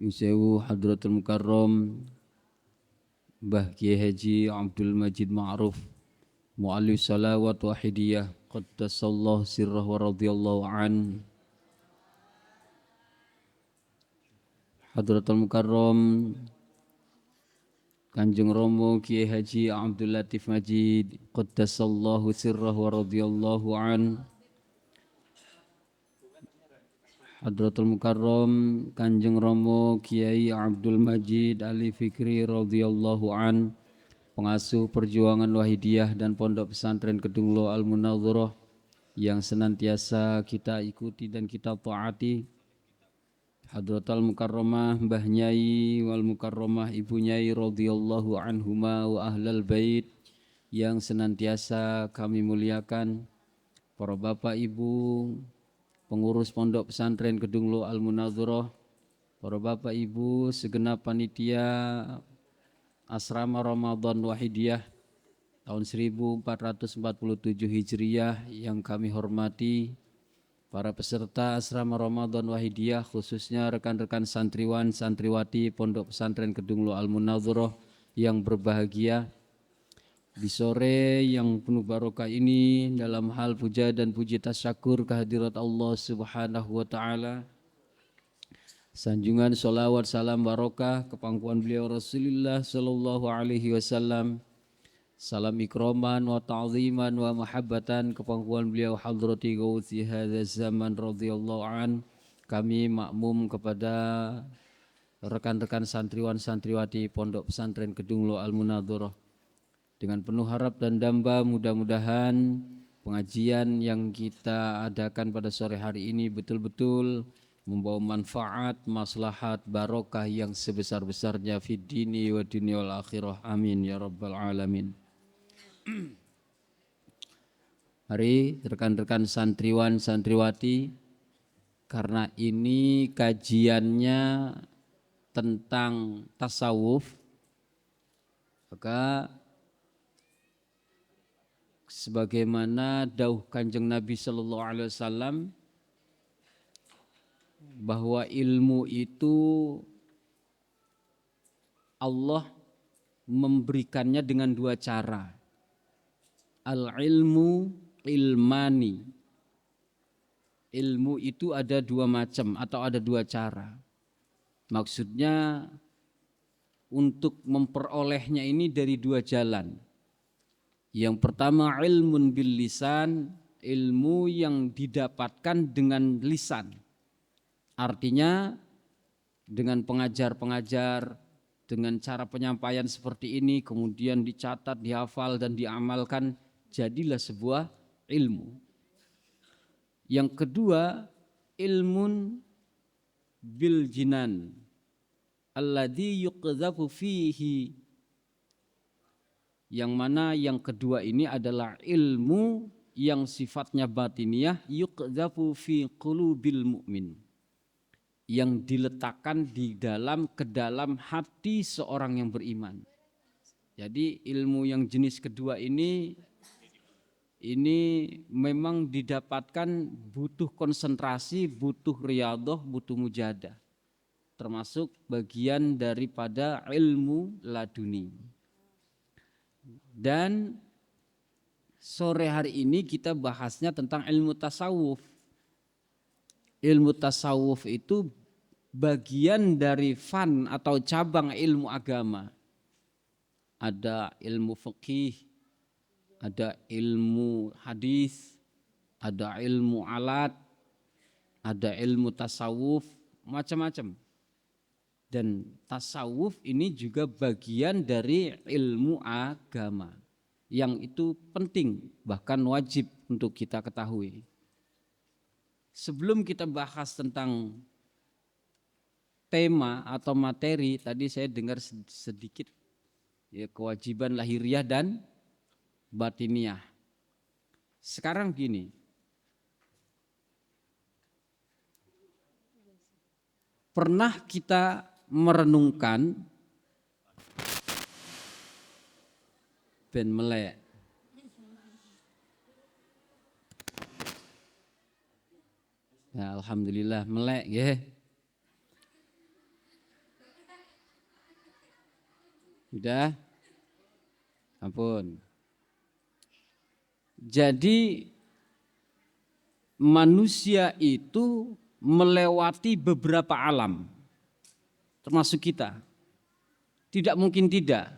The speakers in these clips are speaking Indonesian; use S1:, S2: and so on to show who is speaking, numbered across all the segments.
S1: Sewu Hadratul Mukarram Mbah Kiai Haji Abdul Majid Ma'ruf Mu'alif Salawat Wahidiyah Qaddasallahu sirrah wa radhiyallahu an Hadratul Mukarram Kanjeng Romo Kiai Haji Abdul Latif Majid Qaddasallahu sirrah wa radhiyallahu an Hadratul Mukarram Kanjeng Romo Kiai Abdul Majid Ali Fikri radhiyallahu an, pengasuh perjuangan Wahidiyah dan Pondok Pesantren Kedunglo Al-Munadharah yang senantiasa kita ikuti dan kita taati. Hadratul Mukarramah Mbah Nyai wal Mukarramah Ibu Nyai radhiyallahu anhuma wa ahlal bait yang senantiasa kami muliakan. Para bapak ibu pengurus Pondok Pesantren Kedunglo Al-Munadharah, para bapak ibu segenap panitia asrama Ramadan Wahidiyah tahun 1447 Hijriah yang kami hormati, para peserta asrama Ramadan Wahidiyah khususnya rekan-rekan santriwan santriwati Pondok Pesantren Kedunglo Al-Munadharah yang berbahagia. Di sore yang penuh barokah ini dalam hal puja dan puji tasyakur kehadirat Allah Subhanahu wa taala. Sanjungan sholawat salam barokah ke pangkuan beliau Rasulullah sallallahu alaihi wasallam. Salam ikroman wa ta'ziman wa mahabbatan ke pangkuan beliau hadrati gauthi hadza zaman radhiyallahu an. Kami makmum kepada rekan-rekan santriwan santriwati Pondok Pesantren Kedunglo Al-Munadharah. Dengan penuh harap dan damba mudah-mudahan pengajian yang kita adakan pada sore hari ini betul-betul membawa manfaat, maslahat, barokah yang sebesar-besarnya fid dini wa dunya wal akhirah. Amin ya rabbal alamin. Hari rekan-rekan santriwan santriwati, karena ini kajiannya tentang tasawuf, maka sebagaimana dawuh Kanjeng Nabi sallallahu alaihi wasallam bahwa ilmu itu Allah memberikannya dengan dua cara. Al-ilmu ilmani. Ilmu itu ada dua macam atau ada dua cara. Maksudnya untuk memperolehnya ini dari dua jalan. Yang pertama ilmun bil lisan, ilmu yang didapatkan dengan lisan. Artinya dengan pengajar-pengajar, dengan cara penyampaian seperti ini, kemudian dicatat, dihafal dan diamalkan, jadilah sebuah ilmu. Yang kedua ilmun bil jinan, alladzi yuqdhafu fihi. Yang mana yang kedua ini adalah ilmu yang sifatnya batiniyah, yuqdhafu fi qulubil mu'min, yang diletakkan di dalam ke dalam hati seorang yang beriman. Jadi ilmu yang jenis kedua ini memang didapatkan butuh konsentrasi, butuh riyadhah, butuh mujahadah, termasuk bagian daripada ilmu laduni. Dan sore hari ini kita bahasnya tentang ilmu tasawuf. Ilmu tasawuf itu bagian dari fan atau cabang ilmu agama. Ada ilmu fikih, ada ilmu hadis, ada ilmu alat, ada ilmu tasawuf, macam-macam. Dan tasawuf ini juga bagian dari ilmu agama yang itu penting, bahkan wajib untuk kita ketahui. Sebelum kita bahas tentang tema atau materi, tadi saya dengar sedikit ya, kewajiban lahiriah dan batiniah. Sekarang gini, pernah kita merenungkan ben melek. Ya, alhamdulillah melek nggih. Sudah? Ampun. Jadi manusia itu melewati beberapa alam, termasuk kita. Tidak mungkin tidak,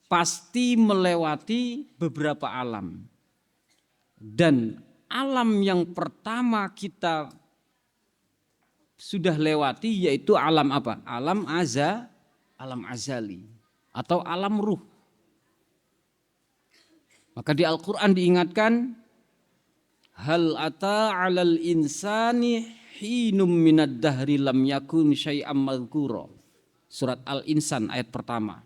S1: pasti melewati beberapa alam. Dan alam yang pertama kita sudah lewati yaitu alam apa? Alam azali atau alam ruh. Maka di Al-Quran diingatkan, hal ata 'alal insani hinum minad dahri lam yakun syai'am madhkura. Surat Al-Insan ayat pertama.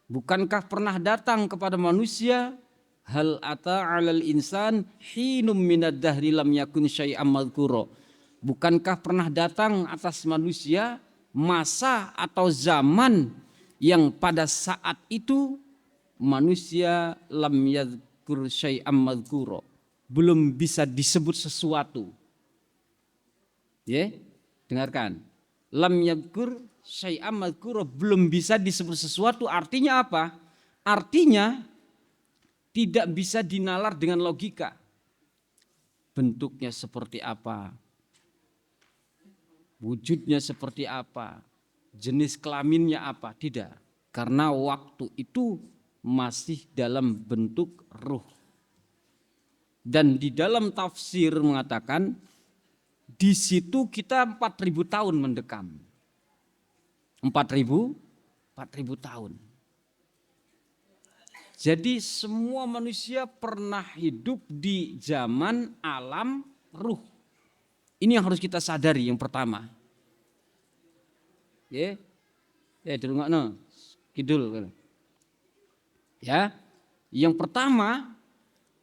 S1: Bukankah pernah datang kepada manusia hal ata 'alal insan hinum minad dahri lam yakun syai'am madhkura. Bukankah pernah datang atas manusia masa atau zaman yang pada saat itu manusia lam yadhkur syai'am madhkura, belum bisa disebut sesuatu. Ya, dengarkan. Lam yadhkur syai'am madhkura, belum bisa disebut sesuatu, artinya apa? Artinya tidak bisa dinalar dengan logika. Bentuknya seperti apa? Wujudnya seperti apa? Jenis kelaminnya apa? Tidak. Karena waktu itu masih dalam bentuk ruh. Dan di dalam tafsir mengatakan di situ kita 4.000 tahun mendekam. 4.000 tahun. Jadi semua manusia pernah hidup di zaman alam ruh. Ini yang harus kita sadari yang pertama. Ya, dirungokno kidul. Ya, yang pertama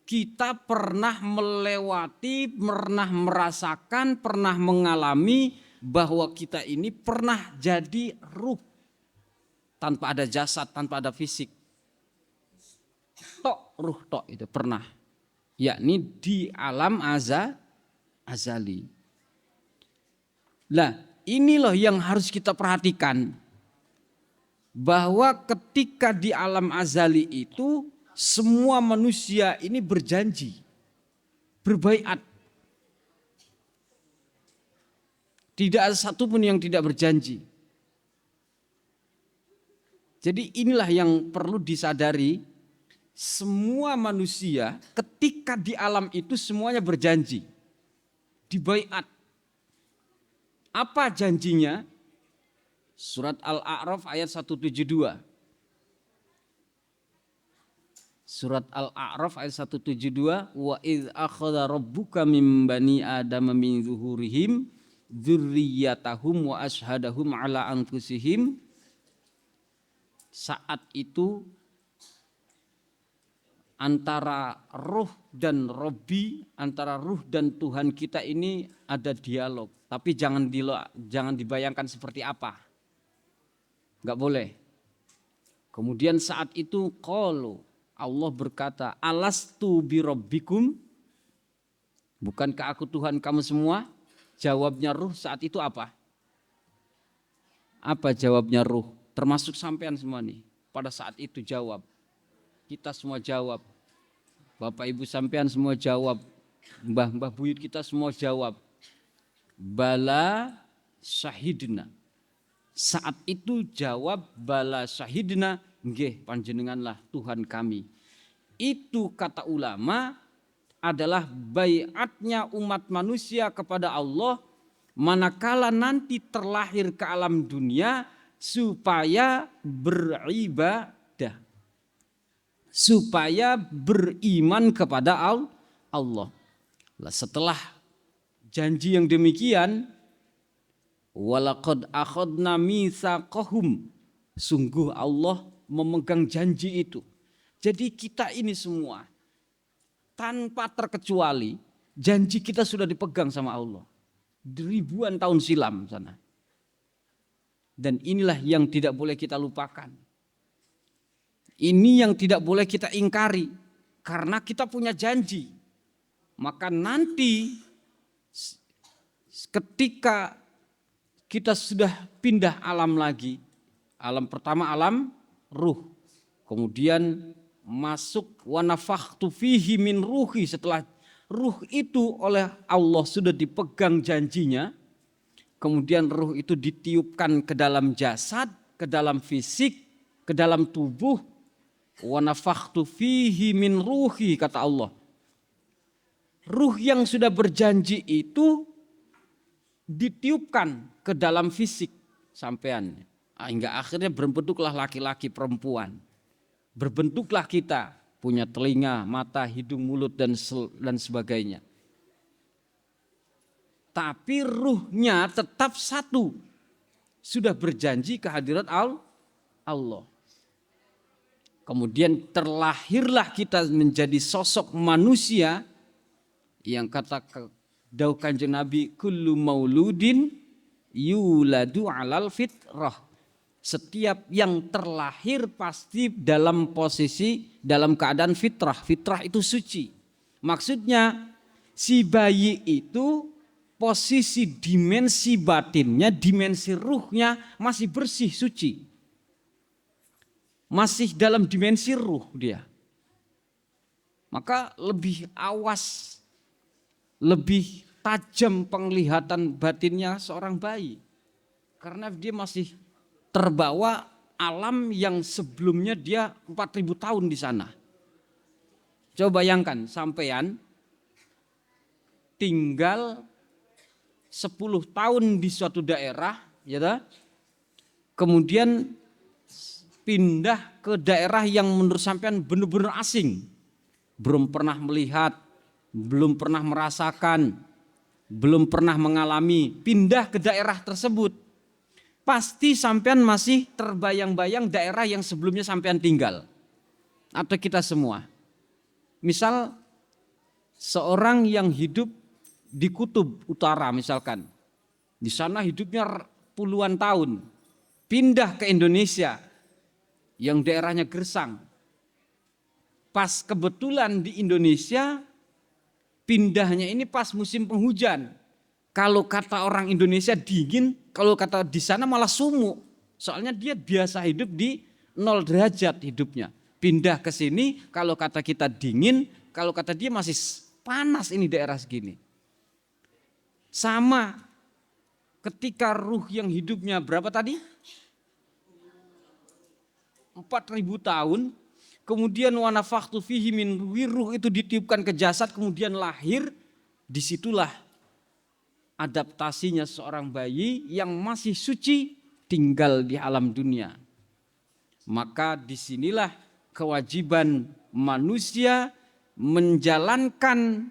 S1: kita pernah melewati, pernah merasakan, pernah mengalami bahwa kita ini pernah jadi ruh tanpa ada jasad, tanpa ada fisik. Ruh tok itu pernah, yakni di alam azali. Nah, ini loh yang harus kita perhatikan. Bahwa ketika di alam azali itu semua manusia ini berjanji, berbaiat. Tidak ada satupun yang tidak berjanji. Jadi inilah yang perlu disadari, semua manusia ketika di alam itu semuanya berjanji, dibaiat. Apa janjinya? Surat Al-A'raf ayat 172. Surat Al-A'raf ayat 172, wa idz akhadha rabbuka mim bani adama min zuhurihim dzurriyyatahum wa ashhadahum ala anfusihim. Saat itu antara ruh dan Robbi, antara ruh dan Tuhan kita ini ada dialog, tapi jangan dibayangkan seperti apa. Enggak boleh. Kemudian saat itu qalu, Allah berkata, alastu birabbikum, bukankah aku Tuhan kamu semua? Jawabnya ruh saat itu apa? Apa jawabnya ruh? Termasuk sampean semua nih. Pada saat itu jawab. Kita semua jawab. Bapak ibu sampean semua jawab. Mbah buyut kita semua jawab. Bala syahidna. Saat itu jawab bala syahidna, nggih panjenenganlah Tuhan kami. Itu kata ulama adalah baiatnya umat manusia kepada Allah manakala nanti terlahir ke alam dunia supaya beribadah, supaya beriman kepada Allah. Setelah janji yang demikian, walaqad akhadna mitsaqahum, sungguh Allah memegang janji itu. Jadi kita ini semua tanpa terkecuali janji kita sudah dipegang sama Allah ribuan tahun silam sana. Dan inilah yang tidak boleh kita lupakan. Ini yang tidak boleh kita ingkari. Karena kita punya janji. Maka nanti ketika kita sudah pindah alam lagi. Alam pertama alam ruh. Kemudian masuk wa nafakhtu fihi min ruhi, setelah ruh itu oleh Allah sudah dipegang janjinya, kemudian ruh itu ditiupkan ke dalam jasad, ke dalam fisik, ke dalam tubuh. Wa nafakhtu fihi min ruhi, kata Allah. Ruh yang sudah berjanji itu ditiupkan ke dalam fisik sampean, hingga akhirnya berbentuklah laki-laki perempuan. Berbentuklah kita, punya telinga, mata, hidung, mulut dan sebagainya. Tapi ruhnya tetap satu. Sudah berjanji kehadirat Allah. Kemudian terlahirlah kita menjadi sosok manusia yang kata dawuh Kanjeng Nabi, kullu mauludin yuladu alal fitrah. Setiap yang terlahir pasti dalam posisi, dalam keadaan fitrah. Fitrah itu suci. Maksudnya si bayi itu posisi dimensi batinnya, dimensi ruhnya masih bersih, suci. Masih dalam dimensi ruh dia. Maka lebih awas, lebih tajam penglihatan batinnya seorang bayi. Karena dia masih terbawa alam yang sebelumnya dia 4.000 tahun di sana. Coba bayangkan sampean tinggal 10 tahun di suatu daerah, ya toh? Kemudian pindah ke daerah yang menurut sampean benar-benar asing. Belum pernah melihat, belum pernah merasakan, belum pernah mengalami, pindah ke daerah tersebut. Pasti sampean masih terbayang-bayang daerah yang sebelumnya sampean tinggal. Atau kita semua. Misal seorang yang hidup di Kutub Utara misalkan. Di sana hidupnya puluhan tahun. Pindah ke Indonesia yang daerahnya gersang. Pas kebetulan di Indonesia pindahnya ini pas musim penghujan. Kalau kata orang Indonesia dingin, kalau kata di sana malah sumuk. Soalnya dia biasa hidup di 0 derajat hidupnya. Pindah ke sini, kalau kata kita dingin, kalau kata dia masih panas ini daerah segini. Sama ketika ruh yang hidupnya berapa tadi? 4.000 tahun. Kemudian wa nafakhtu fihi min ruhi, ruh itu ditiupkan ke jasad, kemudian lahir. Disitulah adaptasinya seorang bayi yang masih suci tinggal di alam dunia. Maka disinilah kewajiban manusia menjalankan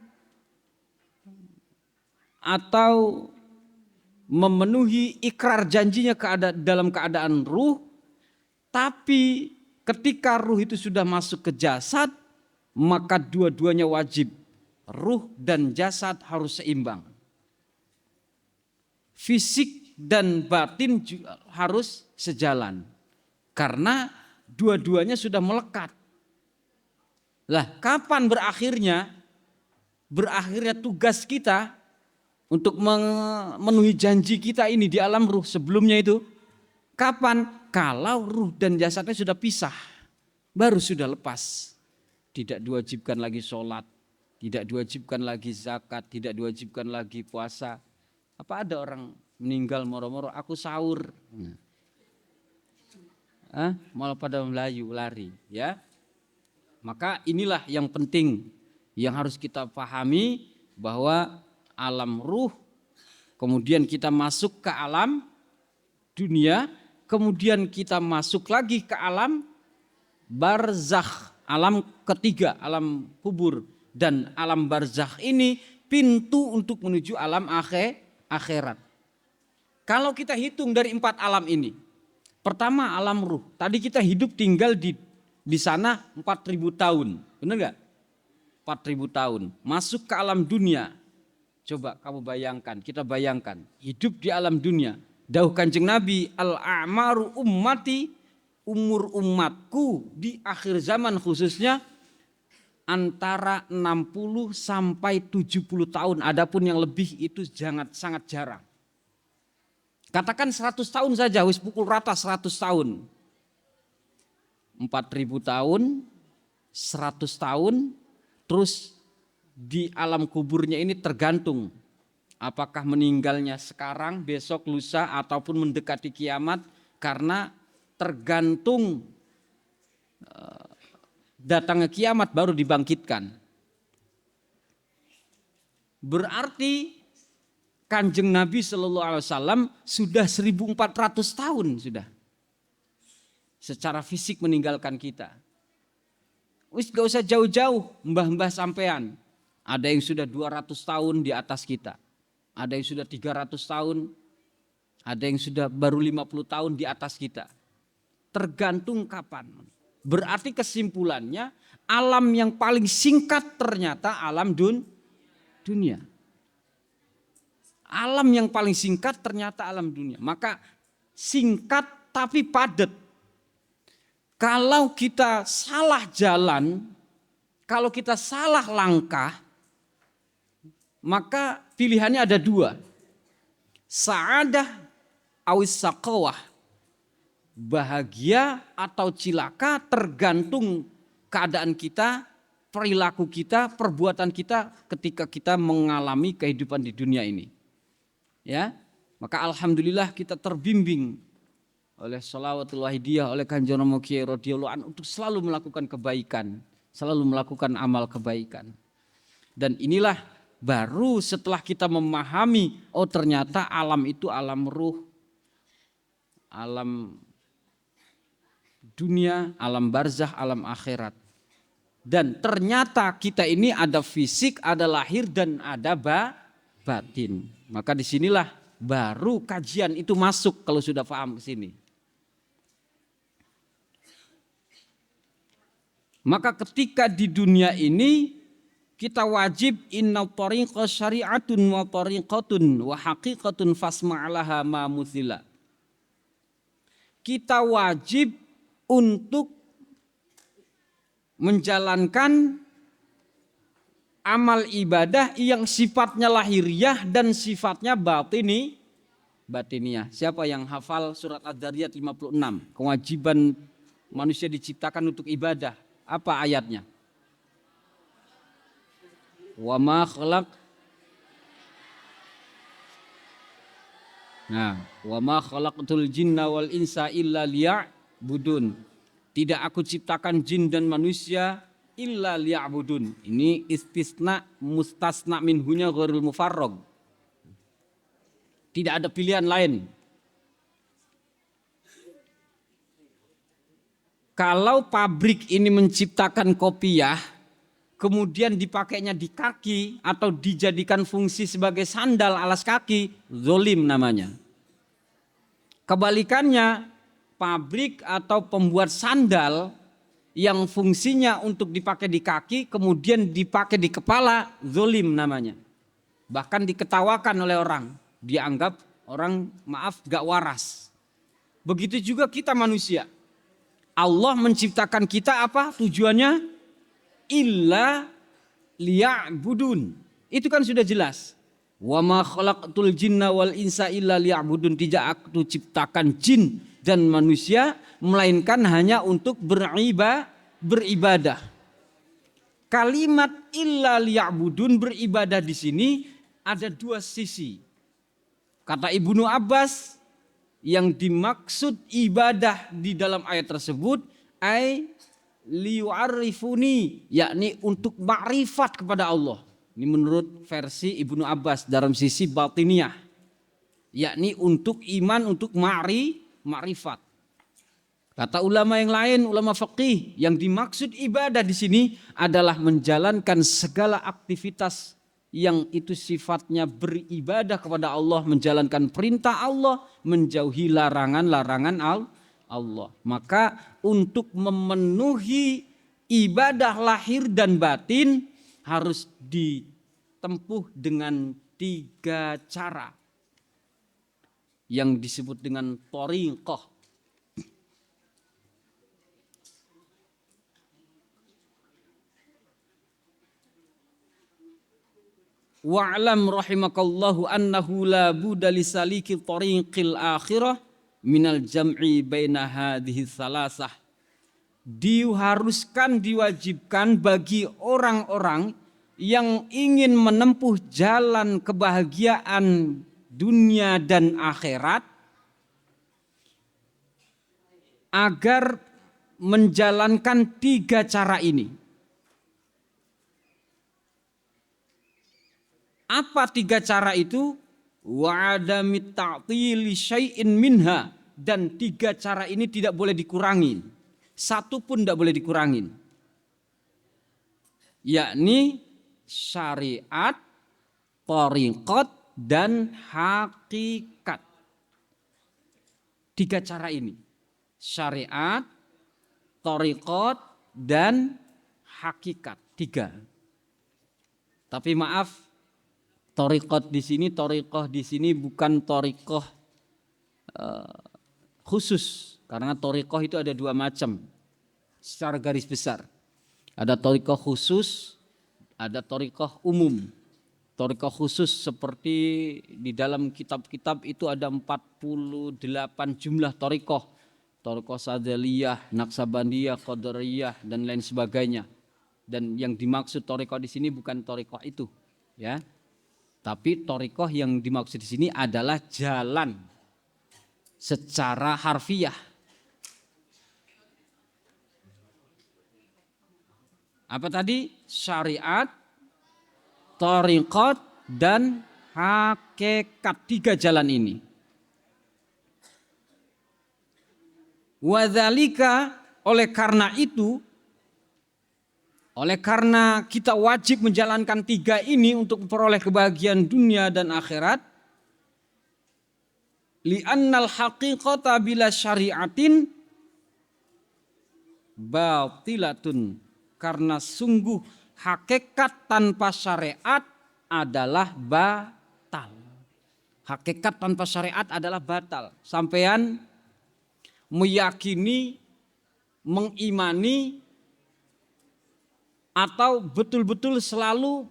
S1: atau memenuhi ikrar janjinya dalam keadaan ruh. Tapi ketika ruh itu sudah masuk ke jasad, maka dua-duanya wajib. Ruh dan jasad harus seimbang. Fisik dan batin juga harus sejalan. Karena dua-duanya sudah melekat. Lah, kapan berakhirnya? Berakhirnya tugas kita untuk memenuhi janji kita ini di alam ruh sebelumnya itu. Kapan? Kalau ruh dan jasadnya sudah pisah. Baru sudah lepas. Tidak diwajibkan lagi sholat. Tidak diwajibkan lagi zakat. Tidak diwajibkan lagi puasa. Apa ada orang meninggal moro-moro aku sahur. Malah pada melayu lari, ya. Maka inilah yang penting yang harus kita pahami, bahwa alam ruh, kemudian kita masuk ke alam dunia, kemudian kita masuk lagi ke alam barzakh, alam ketiga, alam kubur. Dan alam barzakh ini pintu untuk menuju alam akhirat. Kalau kita hitung dari 4 alam ini, pertama alam ruh. Tadi kita hidup tinggal di sana 4.000 tahun, benar nggak? 4.000 tahun. Masuk ke alam dunia. Coba kamu bayangkan, kita bayangkan hidup di alam dunia. Dawuh Kanjeng Nabi, al-a'maru ummati, umur umatku di akhir zaman khususnya antara 60 sampai 70 tahun. Adapun yang lebih itu sangat jarang. Katakan 100 tahun saja, wis pukul rata 100 tahun. 4.000 tahun, 100 tahun, terus di alam kuburnya ini tergantung. Apakah meninggalnya sekarang, besok, lusa, ataupun mendekati kiamat. Karena tergantung datangnya kiamat baru dibangkitkan. Berarti Kanjeng Nabi SAW sudah 1400 tahun sudah. Secara fisik meninggalkan kita. Wis gak usah jauh-jauh mbah-mbah sampean. Ada yang sudah 200 tahun di atas kita. Ada yang sudah 300 tahun, ada yang sudah baru 50 tahun di atas kita. Tergantung kapan. Berarti kesimpulannya alam yang paling singkat ternyata alam dunia. Alam yang paling singkat ternyata alam dunia. Maka singkat tapi padat. Kalau kita salah jalan, kalau kita salah langkah, maka pilihannya ada dua. Sa'adah awis saqawah. Bahagia atau cilaka tergantung keadaan kita, perilaku kita, perbuatan kita ketika kita mengalami kehidupan di dunia ini. Ya, maka alhamdulillah kita terbimbing oleh Shalawatul Wahidiyah, oleh Kanjeng Rama Kyai radhiyallahu anhu untuk selalu melakukan kebaikan, selalu melakukan amal kebaikan. Dan inilah baru setelah kita memahami, oh ternyata alam itu alam ruh, alam dunia, alam barzakh, alam akhirat. Dan ternyata kita ini ada fisik, ada lahir dan ada batin. Maka disinilah baru kajian itu masuk kalau sudah paham ke sini. Maka ketika di dunia ini kita wajib inna tariqa syari'atun wa tariqatun wa haqiqatun fasma'alaha ma muthila. Kita wajib untuk menjalankan amal ibadah yang sifatnya lahiriah dan sifatnya batiniah. Siapa yang hafal surat Ad-Dzariyat 56? Kewajiban manusia diciptakan untuk ibadah. Apa ayatnya? Wa ma khalaq wa ma khalaqtul jinna wal insa illa liya'budun. Tidak aku ciptakan jin dan manusia illa liya'budun. Ini istisna mustasna minhunya ghairul mufarrag. Tidak ada pilihan lain. Kalau pabrik ini menciptakan kopiah, kemudian dipakainya di kaki atau dijadikan fungsi sebagai sandal alas kaki, zolim namanya. Kebalikannya, pabrik atau pembuat sandal yang fungsinya untuk dipakai di kaki, kemudian dipakai di kepala, zolim namanya. Bahkan diketawakan oleh orang, dianggap orang gak waras. Begitu juga kita manusia. Allah menciptakan kita apa tujuannya? Illa liya'budun. Itu kan sudah jelas. Wa ma khalaqtul jinna wal insa illa liya'budun. Tidak aku ciptakan jin dan manusia melainkan hanya untuk beribadah. Kalimat illa liya'budun, beribadah di sini ada dua sisi. Kata Ibnu Abbas, yang dimaksud ibadah di dalam ayat tersebut ay liyu'arifuni, yakni untuk ma'rifat kepada Allah. Ini menurut versi Ibnu Abbas dalam sisi batiniah, yakni untuk iman, untuk ma'rifat. Kata ulama yang lain, ulama faqih, yang dimaksud ibadah di sini adalah menjalankan segala aktivitas yang itu sifatnya beribadah kepada Allah, menjalankan perintah Allah, menjauhi larangan-larangan Allah. Maka untuk memenuhi ibadah lahir dan batin harus ditempuh dengan 3 cara. yang disebut dengan thariqah. Wa'lam rahimakallahu annahu la budda lisaliki thariqil akhirah minal jam'i baina hadhihi salasah. Diharuskan, diwajibkan bagi orang-orang yang ingin menempuh jalan kebahagiaan dunia dan akhirat agar menjalankan 3 cara ini. Apa 3 cara itu? Wa adamit ta'tili syai'in minha, dan 3 cara ini tidak boleh dikurangin. Satu pun tidak boleh dikurangin. Yakni syariat, thariqat, dan hakikat. 3 cara ini. Syariat, thariqat, dan hakikat. 3. Tapi maaf, thariqah di sini bukan thariqah khusus, karena thariqah itu ada 2 macam secara garis besar. Ada thariqah khusus, ada thariqah umum. Thariqah khusus seperti di dalam kitab-kitab itu ada 48 jumlah thariqah. Thariqah Sadzaliyah, Naqsabandiyah, Qadariyah, dan lain sebagainya. Dan yang dimaksud thariqah di sini bukan thariqah itu, ya. Tapi thariqah yang dimaksud di sini adalah jalan secara harfiah. Apa tadi? Syariat, thariqat, dan hakikat. 3 jalan ini. Wadzalika, oleh karena itu, oleh karena kita wajib menjalankan 3 ini untuk memperoleh kebahagiaan dunia dan akhirat. Li'annal haqiqata bila syari'atin batilatun. Karena sungguh hakikat tanpa syariat adalah batal. Hakikat tanpa syariat adalah batal. Sampean meyakini, mengimani, atau betul-betul selalu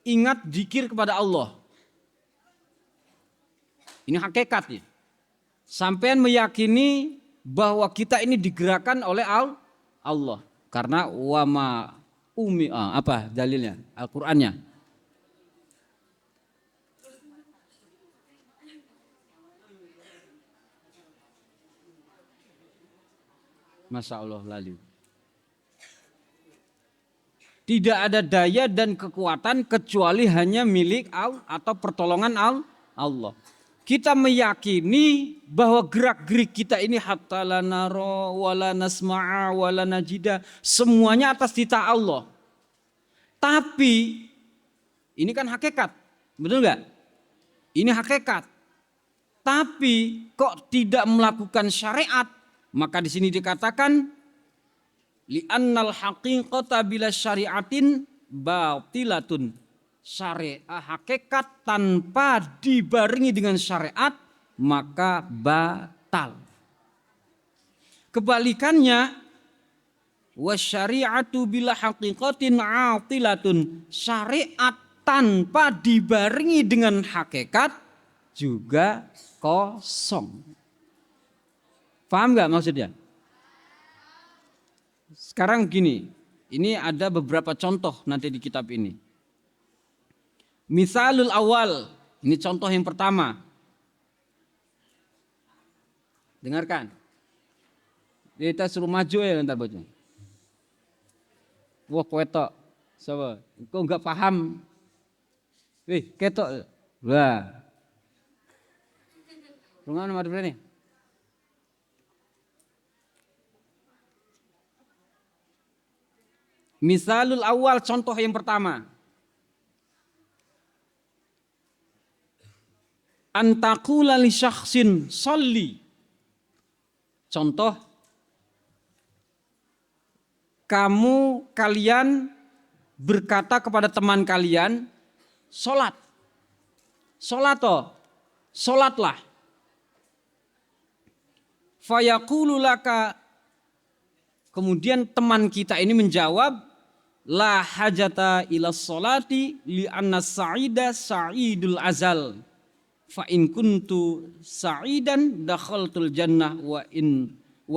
S1: ingat zikir kepada Allah. Ini hakikatnya. Sampean meyakini bahwa kita ini digerakkan oleh Allah. Karena wama apa dalilnya? Al-Qur'annya. Masya Allah lalu. Tidak ada daya dan kekuatan kecuali hanya milik Allah atau pertolongan Allah. Kita meyakini bahwa gerak-gerik kita ini hatta la nara wala nasma'a wala najida, semuanya atas titah Allah. Tapi ini kan hakikat, betul enggak? Ini hakikat. Tapi kok tidak melakukan syariat? Maka di sini dikatakan li'annal haqiqata bila syariatin batilatun. Syariat hakikat tanpa dibarengi dengan syariat maka batal. Kebalikannya wasyari'atu bila haqiqatin atilatun. Syariat tanpa dibarengi dengan hakikat juga kosong. Paham nggak maksudnya? Sekarang gini, ini ada beberapa contoh nanti di kitab ini. Misalul awal, ini contoh yang pertama. Dengarkan. Kita suruh maju ya ntar baca. Wah ketok, siapa? Kau nggak paham? Ketok, wah. Rungan nomor berapa nih? Misalul awal, contoh yang pertama. Antakula li syakhsin sholli. Contoh, kalian berkata kepada teman kalian, sholat. Sholat toh, sholatlah.
S2: Fayaqulu laka, kemudian teman kita ini menjawab, la hajata ila sholati li anna sa'ida sa'idul azal. Fa in kuntu sa'idan dakhaltul jannah wa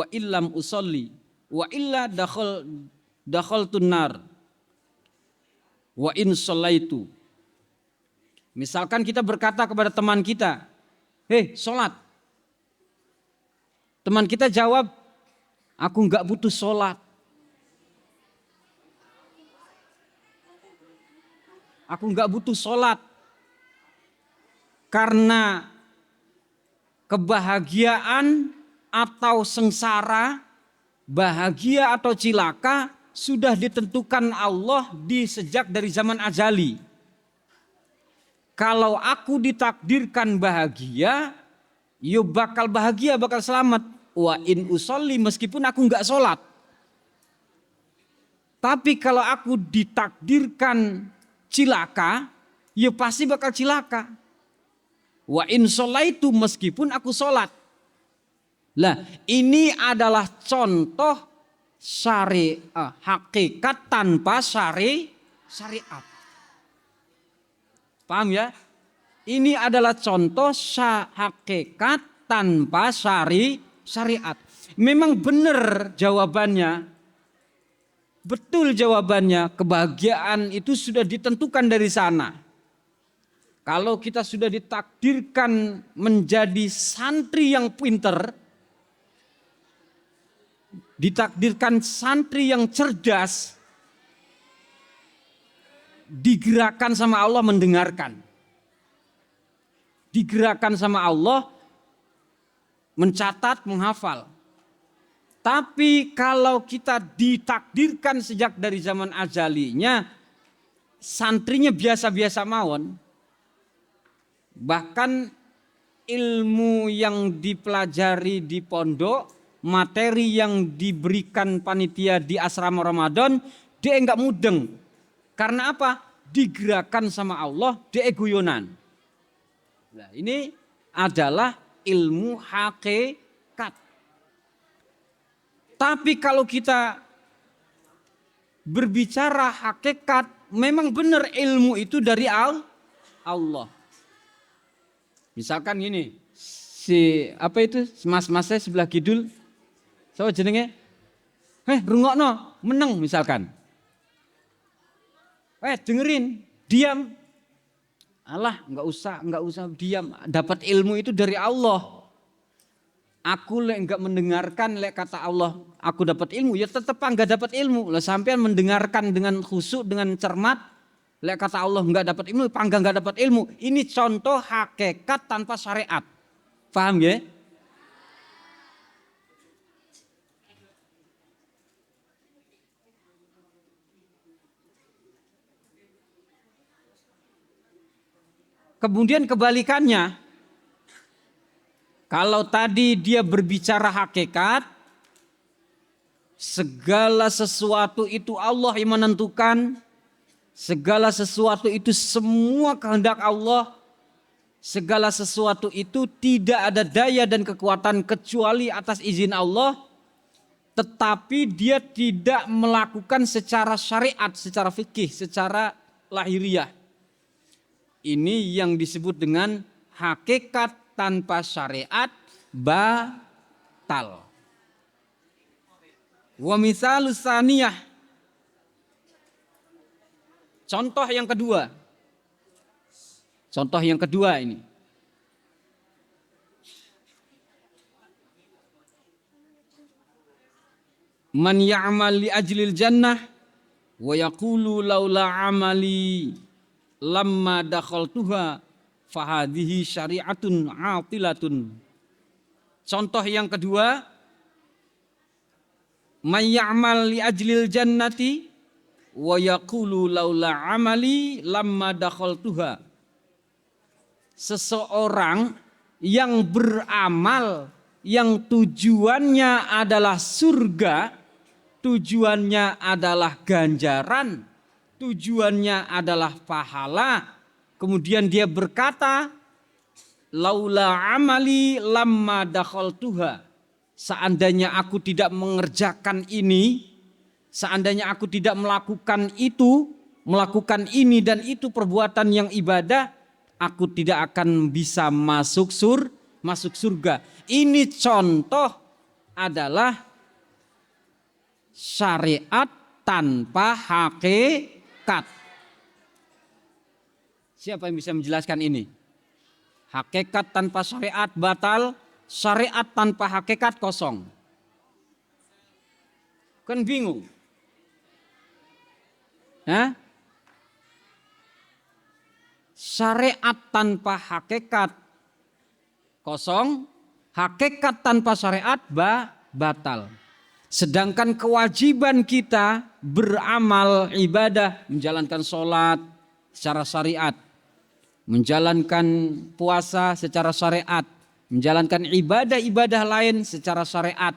S2: illam usolli wa illa dakhaltun nar wa in sholaitu. Misalkan kita berkata kepada teman kita, hei sholat. Teman kita jawab, aku enggak butuh sholat. Aku enggak butuh sholat. Karena kebahagiaan atau sengsara, bahagia atau cilaka sudah ditentukan Allah sejak dari zaman azali. Kalau aku ditakdirkan bahagia, yo bakal bahagia, bakal selamat. Wa in usolli, meskipun aku enggak sholat. Tapi kalau aku ditakdirkan cilaka, yo pasti bakal cilaka. Wa in sholaitu, meskipun aku sholat. Lah, ini adalah contoh syariat, hakikat tanpa syariat. Paham ya? Ini adalah contoh hakikat tanpa syariat. Memang benar jawabannya. Betul jawabannya, kebahagiaan itu sudah ditentukan dari sana. Kalau kita sudah ditakdirkan menjadi santri yang pinter, ditakdirkan santri yang cerdas, digerakkan sama Allah mendengarkan. Digerakkan sama Allah mencatat, menghafal. Tapi kalau kita ditakdirkan sejak dari zaman azalinya, santrinya biasa-biasa mawon, bahkan ilmu yang dipelajari di pondok, materi yang diberikan panitia di asrama Ramadan, dia enggak mudeng. Karena apa? Digerakkan sama Allah, dia guyonan. Nah, ini adalah ilmu hakikat. Tapi kalau kita berbicara hakikat, memang benar ilmu itu dari Allah. Misalkan gini, mas-masnya sebelah kidul, siapa jenenge? Rungokno, meneng misalkan. Dengerin, diam. Alah, enggak usah diam. Dapat ilmu itu dari Allah. Aku enggak mendengarkan kata Allah, aku dapat ilmu, ya tetap enggak dapat ilmu. Lah sampean mendengarkan dengan khusyuk, dengan cermat, kata Allah enggak dapat ilmu, enggak dapat ilmu. Ini contoh hakikat tanpa syariat. Paham ya? Kemudian kebalikannya, kalau tadi dia berbicara hakikat, segala sesuatu itu Allah yang menentukan, segala sesuatu itu semua kehendak Allah, segala sesuatu itu tidak ada daya dan kekuatan kecuali atas izin Allah, tetapi dia tidak melakukan secara syariat, secara fikih, secara lahiriah. Ini yang disebut dengan hakikat tanpa syariat batal. Wa misalus saniyah. Contoh yang kedua. Contoh yang kedua ini. Man ya'mal li ajlil jannah wa yaqulu laula amali lamma dakhaltuha fahadhihi syari'atun atilatun. Contoh yang kedua, man ya'mal li ajlil jannati wa yaqulu laula amali lamma dakhaltuha. Seseorang yang beramal yang tujuannya adalah surga, tujuannya adalah ganjaran, tujuannya adalah pahala. Kemudian dia berkata, laula amali lamma dakhaltuha. seandainya aku tidak mengerjakan ini, seandainya aku tidak melakukan itu, melakukan ini dan itu perbuatan yang ibadah, aku tidak akan bisa masuk surga. Ini contoh adalah syariat tanpa hakikat. Siapa yang bisa menjelaskan ini? Hakikat tanpa syariat batal, syariat tanpa hakikat kosong. Kan bingung. Hah? Syariat tanpa hakikat kosong, hakikat tanpa syariat batal. Sedangkan kewajiban kita beramal ibadah, menjalankan sholat secara syariat, menjalankan puasa secara syariat, menjalankan ibadah-ibadah lain secara syariat.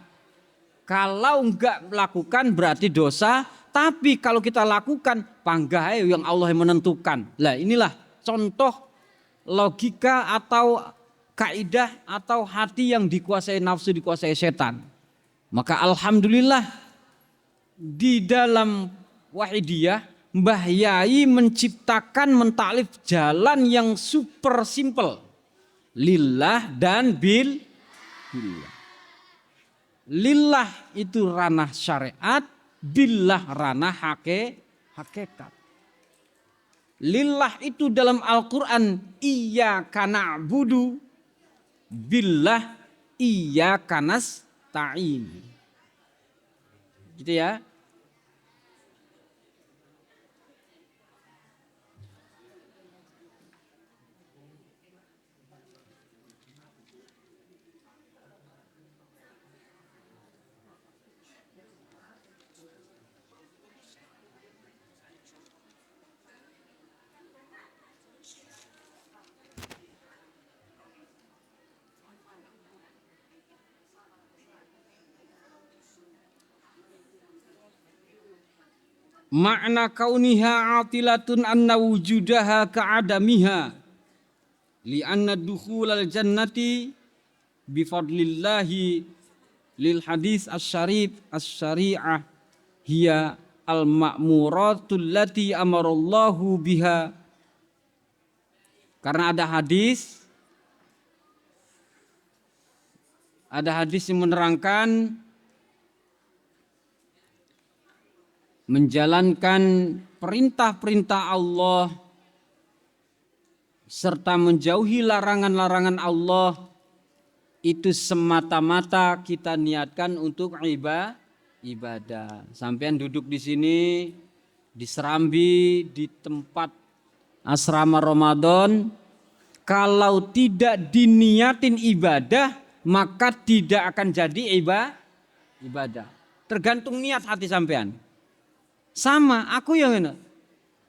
S2: Kalau enggak melakukan berarti dosa, tapi kalau kita lakukan panggah yang Allah yang menentukan. Lah inilah contoh logika atau kaidah atau hati yang dikuasai nafsu, dikuasai setan. Maka alhamdulillah di dalam Wahidiyah Mbah Yai menciptakan mentaklif jalan yang super simple. Lillah dan billah. Lillah itu ranah syariat, billah ranah hakikat. Lillah itu dalam Al-Quran iyyaka na'budu, billah iyyaka nasta'in. Gitu ya. Makna kauniha atilatun anna wujudaha ka'adamiha li'anna dukhulal jannati bifadlillahi lil hadis as-syarif as-syari'ah hiya al-ma'muratul lati amarallahu biha. Karena ada hadis yang menerangkan menjalankan perintah-perintah Allah serta menjauhi larangan-larangan Allah itu semata-mata kita niatkan untuk ibadah. Sampean duduk di sini di Serambi di tempat asrama Ramadan, kalau tidak diniatin ibadah maka tidak akan jadi ibadah. Tergantung niat hati sampean. Sama, aku yang ini.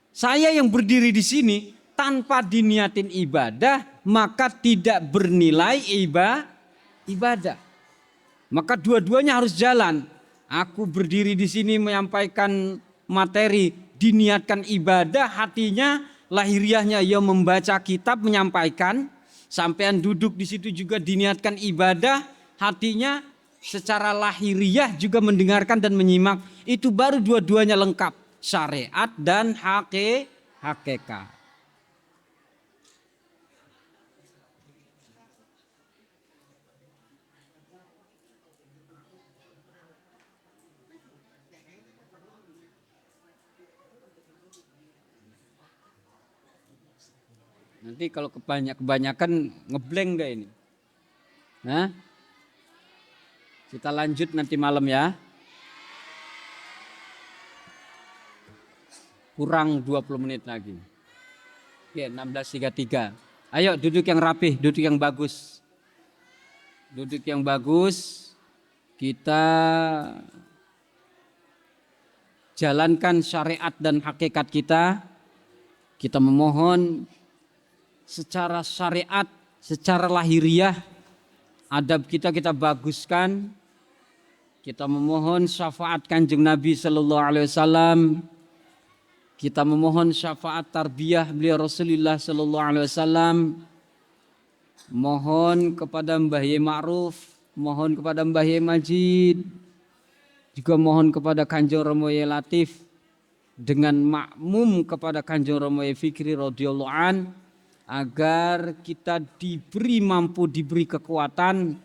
S2: Saya yang berdiri di sini tanpa diniatin ibadah, maka tidak bernilai ibadah. Maka dua-duanya harus jalan. Aku berdiri di sini menyampaikan materi, diniatkan ibadah, hatinya, lahiriahnya ya membaca kitab, menyampaikan. Sampean duduk di situ juga diniatkan ibadah, hatinya secara lahiriah juga mendengarkan dan menyimak. Itu baru dua-duanya lengkap, syariat dan hakikat. Nanti kalau kebanyakan ngeblank gak ini? Nah, kita lanjut nanti malam ya. Kurang 20 menit lagi. Oke, 16.33. Ayo duduk yang rapih, duduk yang bagus. Duduk yang bagus. Kita jalankan syariat dan hakikat kita. Kita memohon secara syariat, secara lahiriah, adab kita baguskan. Kita memohon syafaat Kanjeng Nabi sallallahu alaihi wasallam. Kita memohon syafaat tarbiyah beliau Rasulullah sallallahu alaihi wasallam. Mohon kepada Mbah Yai Ma'ruf mohon kepada Mbah Yai Majid, juga mohon kepada Kanjeng Romo Yai Latif dengan makmum kepada Kanjeng Romo Yai Fikri radhiyallahu an, agar kita diberi kekuatan,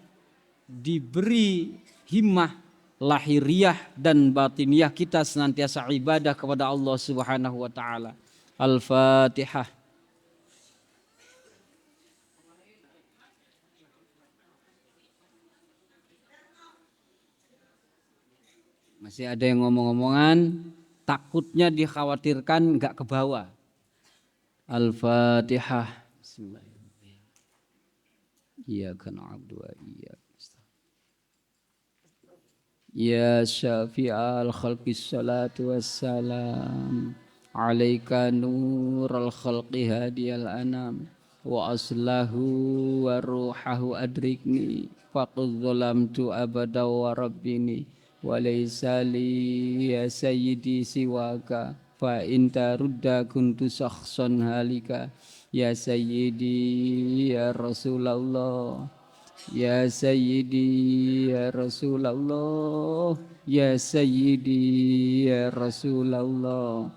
S2: diberi himmah lahiriah dan batiniah, kita senantiasa ibadah kepada Allah Subhanahu wa taala. Al-Fatihah. Masih ada yang ngomong-ngomongan, takutnya dikhawatirkan enggak ke bawah. Al-Fatihah. Bismillahirrahmanirrahim. Iyyaka na'budu wa iyyaka nasta'in. Ya syafi'al khalqis salatu wassalam, alaika nurul khalqi hadiyal anam, wa aslahu wa ruhahu adrikni, faqad zalamtu abada wa rabbini, wa laysa li ya sayyidi siwaka, fa in tarudda kuntu shakhsan halika, ya sayyidi ya Rasulullah, ya sayyidi ya Rasulullah, ya sayyidi ya Rasulullah,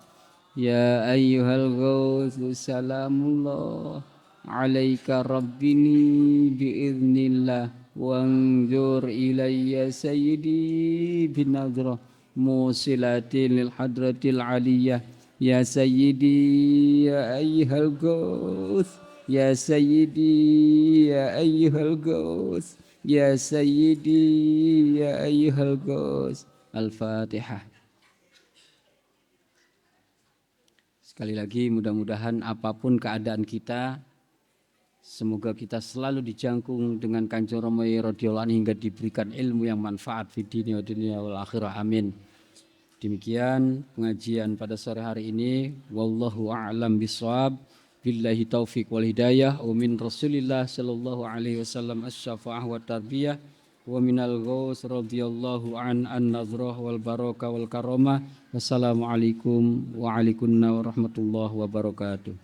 S2: ya ayyuhal ghawthu salamullah, alaika rabbini biiznillah, wanzur ilayya sayyidi binadra musilatin lil hadratil aliyah, ya sayyidi ya ayyuhal ghawth, ya sayyidi ya ayyuhal ghawth, ya sayyidi ya ayyuhal ghawth. Al-Fatihah. Sekali lagi mudah-mudahan apapun keadaan kita, semoga kita selalu dijangkung dengan Kanjeng Rama radhiyallahu anhu hingga diberikan ilmu yang manfaat fid dunya wa dunya wal akhirah. Amin. Demikian pengajian pada sore hari ini. Wallahu a'lam bishawab. Billahi taufiq wal hidayah. Wa min Rasulillah sallallahu alaihi wasallam asy-syafa'ah wa tarbiyah. Wa minal ghaus radhiyallahu an-nazrah wal barakah wal karamah. Wassalamualaikum warahmatullahi wabarakatuh.